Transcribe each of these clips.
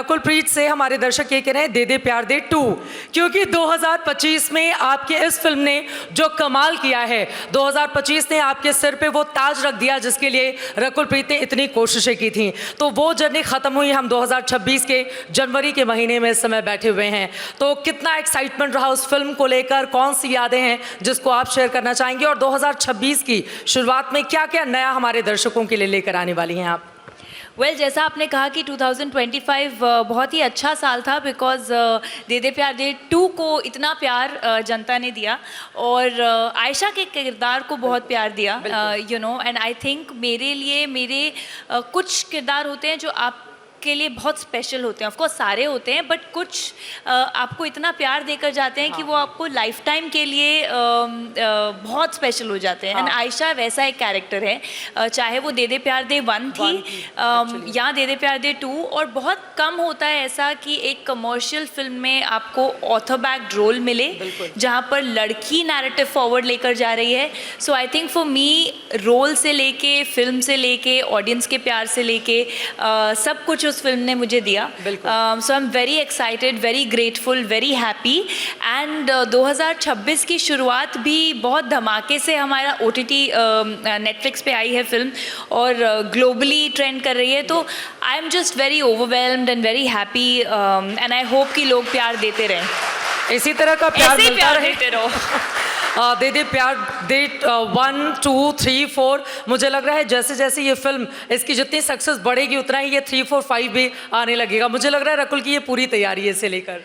रकुल प्रीत से हमारे दर्शक ये कह रहे हैं दे दे प्यार दे 2, क्योंकि 2025 में आपके इस फिल्म ने जो कमाल किया है, 2025 ने आपके सिर पे वो ताज रख दिया जिसके लिए रकुल प्रीत ने इतनी कोशिशें की थी। तो वो जर्नी ख़त्म हुई, हम 2026 के जनवरी के महीने में इस समय बैठे हुए हैं। तो कितना एक्साइटमेंट रहा उस फिल्म को लेकर, कौन सी यादें हैं जिसको आप शेयर करना चाहेंगे, और 2026 की शुरुआत में क्या क्या नया हमारे दर्शकों के लिए लेकर आने वाली हैं आप? जैसा आपने कहा कि 2025 बहुत ही अच्छा साल था, बिकॉज दे दे प्यार दे 2 को इतना प्यार जनता ने दिया और आयशा के किरदार को बहुत प्यार दिया, एंड आई थिंक मेरे लिए मेरे कुछ किरदार होते हैं जो आप के लिए बहुत स्पेशल होते हैं। ऑफ कोर्स सारे होते हैं, बट कुछ आपको इतना प्यार देकर जाते हैं कि वो आपको लाइफ टाइम के लिए बहुत स्पेशल हो जाते हैं। एंड आयशा वैसा एक कैरेक्टर है, चाहे वो दे दे प्यार दे 1 थी या दे दे प्यार दे 2, और बहुत कम होता है ऐसा कि एक कमर्शियल फिल्म में आपको ऑथर बैक्ड रोल मिले जहाँ पर लड़की नैरेटिव फॉरवर्ड लेकर जा रही है। So I think for me role से लेके, फिल्म से लेके, ऑडियंस के प्यार से लेके सब कुछ उस फिल्म ने मुझे दिया। So I am very excited, very grateful, very happy. And 2026 की शुरुआत भी बहुत धमाके से हमारा OTT नेटफ्लिक्स पे आई है फिल्म और ग्लोबली ट्रेंड कर रही है। तो I am just very overwhelmed and very happy, and I hope कि लोग प्यार देते रहें, इसी तरह का प्यार ऐसे मिलता रहे। देते रहो। दे दे प्यार दे 1, 2, 3, 4, मुझे लग रहा है जैसे जैसे ये फिल्म इसकी जितनी सक्सेस बढ़ेगी उतना ही ये 3, 4, 5 भी आने लगेगा। मुझे लग रहा है रकुल की ये पूरी तैयारी है इसे लेकर।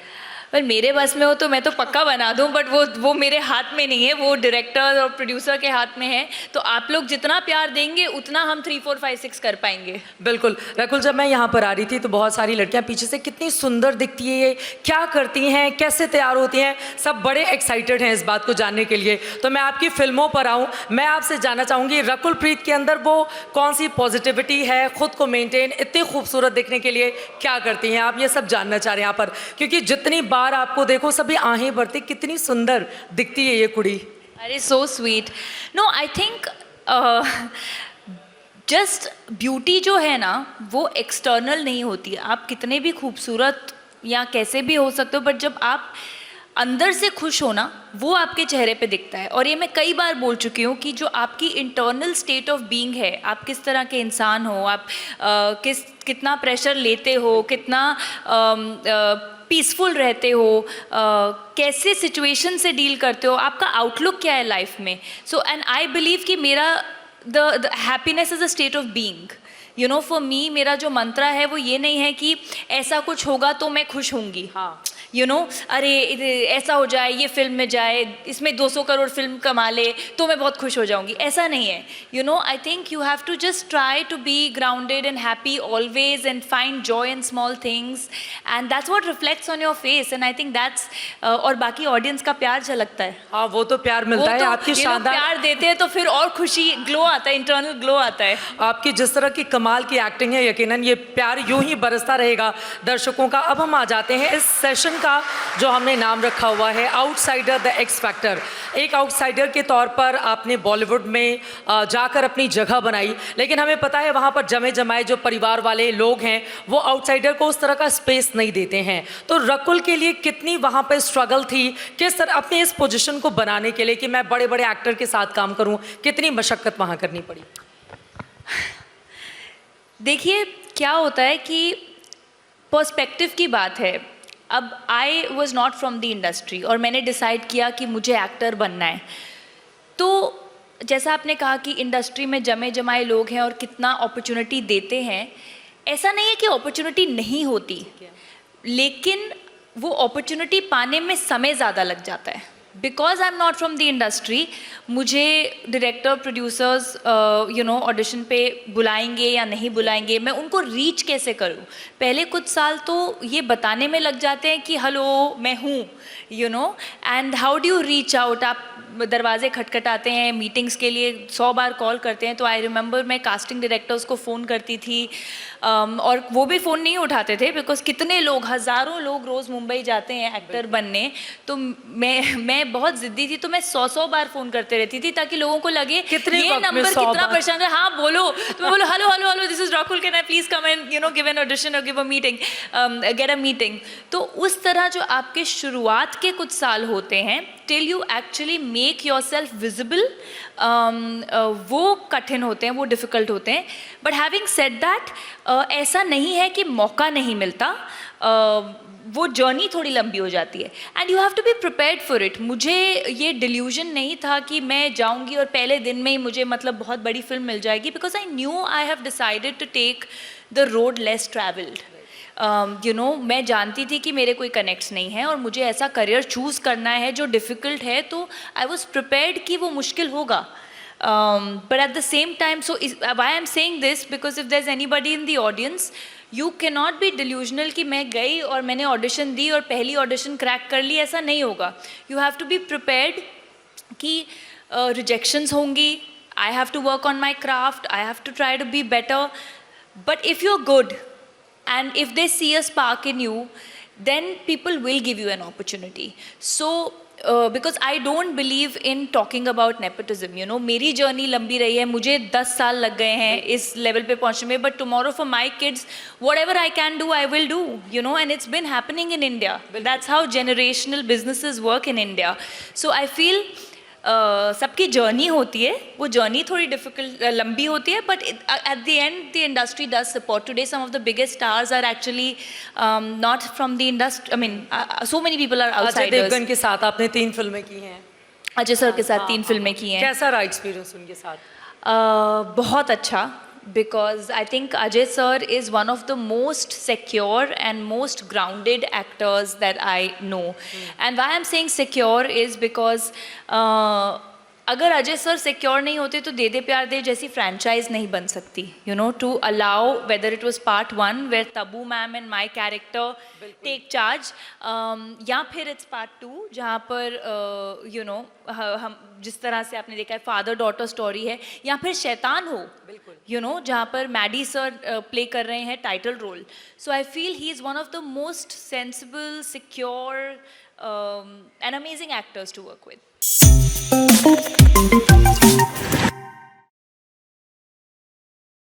पर मेरे बस में हो तो मैं तो पक्का बना दूं, बट वो मेरे हाथ में नहीं है, वो डायरेक्टर और प्रोड्यूसर के हाथ में है। तो आप लोग जितना प्यार देंगे उतना हम 3, 4, 5, 6 कर पाएंगे। बिल्कुल रकुल, जब मैं यहाँ पर आ रही थी तो बहुत सारी लड़कियाँ पीछे से कितनी सुंदर दिखती है, ये क्या करती हैं, कैसे तैयार होती हैं, सब बड़े एक्साइटेड हैं इस बात को जानने के लिए। तो मैं आपकी फिल्मों पर आऊँ, मैं आपसे जानना चाहूँगी रकुल प्रीत के अंदर वो कौन सी पॉजिटिविटी है, खुद को मेनटेन इतनी खूबसूरत दिखने के लिए क्या करती हैं आप, ये सब जानना चाह रहे हैं यहाँ पर। क्योंकि जितनी बार आपको देखो सभी आहें भरती, कितनी सुंदर दिखती है ये कुड़ी। अरे so sweet. No, I think just beauty जो है ना वो एक्सटर्नल नहीं होती है। आप कितने भी खूबसूरत या कैसे भी हो सकते हो, बट जब आप अंदर से खुश हो ना वो आपके चेहरे पे दिखता है। और ये मैं कई बार बोल चुकी हूँ कि जो आपकी इंटरनल स्टेट ऑफ बीइंग है, आप किस तरह के इंसान हो, आप कितना प्रेशर लेते हो, कितना पीसफुल रहते हो, कैसे सिचुएशन से डील करते हो, आपका आउटलुक क्या है लाइफ में। सो एंड आई बिलीव कि मेरा the happiness is a state of being. For me मेरा जो मंत्रा है वो ये नहीं है कि ऐसा कुछ होगा तो मैं खुश होंगी। हाँ, अरे ऐसा हो जाए, ये फिल्म में जाए, इसमें 200 करोड़ फिल्म कमा ले तो मैं बहुत खुश हो जाऊंगी, ऐसा नहीं है। I think you have to just try to be grounded and happy always and find joy in small things, and that's what reflects on your face, and I think that's और बाकी ऑडियंस का प्यार झलकता है। हाँ, वो तो प्यार मिलता है। आपकी शानदार प्यार देते हैं तो फिर और खुशी, ग्लो आता है, इंटरनल ग्लो आता है। आपकी जिस तरह की कमाल की एक्टिंग है, यकीनन ये प्यार यूं ही बरसता रहेगा दर्शकों का। अब हम आ जाते हैं इस सेशन का जो हमने नाम रखा हुआ है आउटसाइडर द एक्स फैक्टर। एक आउटसाइडर के तौर पर आपने बॉलीवुड में जाकर अपनी जगह बनाई, लेकिन हमें पता है वहाँ पर जमे जमाए जो परिवार वाले लोग हैं वो आउटसाइडर को उस तरह का स्पेस नहीं देते हैं। तो रकुल के लिए कितनी वहाँ पर स्ट्रगल थी, किस तरह अपने इस पोजीशन को बनाने के लिए कि मैं बड़े बड़े एक्टर के साथ काम करूँ, कितनी मशक्क़त वहाँ करनी पड़ी? देखिए क्या होता है कि पर्सपेक्टिव की बात है। अब I was not from the industry और मैंने डिसाइड किया कि मुझे एक्टर बनना है। तो जैसा आपने कहा कि इंडस्ट्री में जमे जमाए लोग हैं और कितना अपॉर्चुनिटी देते हैं, ऐसा नहीं है कि अपॉर्चुनिटी नहीं होती, लेकिन वो अपॉर्चुनिटी पाने में समय ज़्यादा लग जाता है। Because I am not from the industry, मुझे डायरेक्टर, प्रोड्यूसर्स ऑडिशन पे बुलाएंगे या नहीं बुलाएंगे, मैं उनको रीच कैसे करूँ। पहले कुछ साल तो ये बताने में लग जाते हैं कि हेलो मैं हूँ, and how do you reach out. आप दरवाजे खटखटाते हैं, मीटिंग्स के लिए 100 बार कॉल करते हैं। तो आई रिमेंबर मैं कास्टिंग डायरेक्टर्स को फ़ोन करती थी, और वो भी फ़ोन नहीं उठाते थे बिकॉज कितने लोग, हज़ारों लोग रोज़ मुंबई जाते हैं एक्टर बनने। तो मैं बहुत ज़िद्दी थी, तो मैं 100 बार फ़ोन करते रहती थी ताकि लोगों को लगे कितने ये वक्त में नंबर 100 कितना बार? परेशान है। हाँ बोलो, तो मैं बोलो hello hello hello, this is Rakul, can I please come and give an audition और give a meeting, get a meeting. तो उस तरह जो आपके शुरुआत के कुछ साल होते हैं till you actually make your self visible, वो कठिन होते हैं, वो डिफ़िकल्ट होते हैं। बट हैविंग सेड दैट, ऐसा नहीं है कि मौका नहीं मिलता, वो जर्नी थोड़ी लंबी हो जाती है and you have to be prepared for it. मुझे ये डिल्यूजन नहीं था कि मैं जाऊंगी और पहले दिन में ही मुझे मतलब बहुत बड़ी फिल्म मिल जाएगी, because I knew I have decided to take the road less travelled. मैं जानती थी कि मेरे कोई कनेक्ट्स नहीं है और मुझे ऐसा करियर चूज़ करना है जो डिफ़िकल्ट है, तो आई वॉज प्रिपेयर्ड कि वो मुश्किल होगा। But at the same time, so why I'm saying this, because if there's anybody in the audience, you cannot be delusional कि मैं गई और मैंने ऑडिशन दी और पहली ऑडिशन क्रैक कर ली, ऐसा नहीं होगा। You have to be prepared कि rejections होंगी, I have to work on my craft, I have to try to be better, but if you're good and if they see a spark in you, then people will give you an opportunity. So because I don't believe in talking about nepotism, मेरी journey लंबी रही है, मुझे 10 साल लग गए हैं इस लेवल पे पहुंचने में, but tomorrow for my kids whatever I can do I will do, and it's been happening in India. That's how generational businesses work in India. So I feel सबकी जर्नी होती है, वो जर्नी थोड़ी difficult लंबी होती है, but at the end the industry does support. Today some of the biggest stars are actually not from the industry, I mean so many people are Ajay outsiders. Devgan के साथ आपने 3 फिल्में की हैं। अजय सर के साथ 3 फिल्में की हैं। कैसा रहा एक्सपीरियंस उनके साथ? बहुत अच्छा, because I think Ajay sir is one of the most secure and most grounded actors that I know. And why I'm saying secure is because अगर अजय सर सिक्योर नहीं होते तो दे दे प्यार दे जैसी फ्रेंचाइज नहीं बन सकती, to allow whether it was part 1 where Tabu ma'am and my character take charge, या फिर इट्स पार्ट 2 जहाँ पर हम जिस तरह से आपने देखा है फादर डॉटर स्टोरी है, या फिर शैतान हो, जहाँ पर मैडी सर प्ले कर रहे हैं title role. So I feel he is one of the most sensible, secure and amazing actors to work with.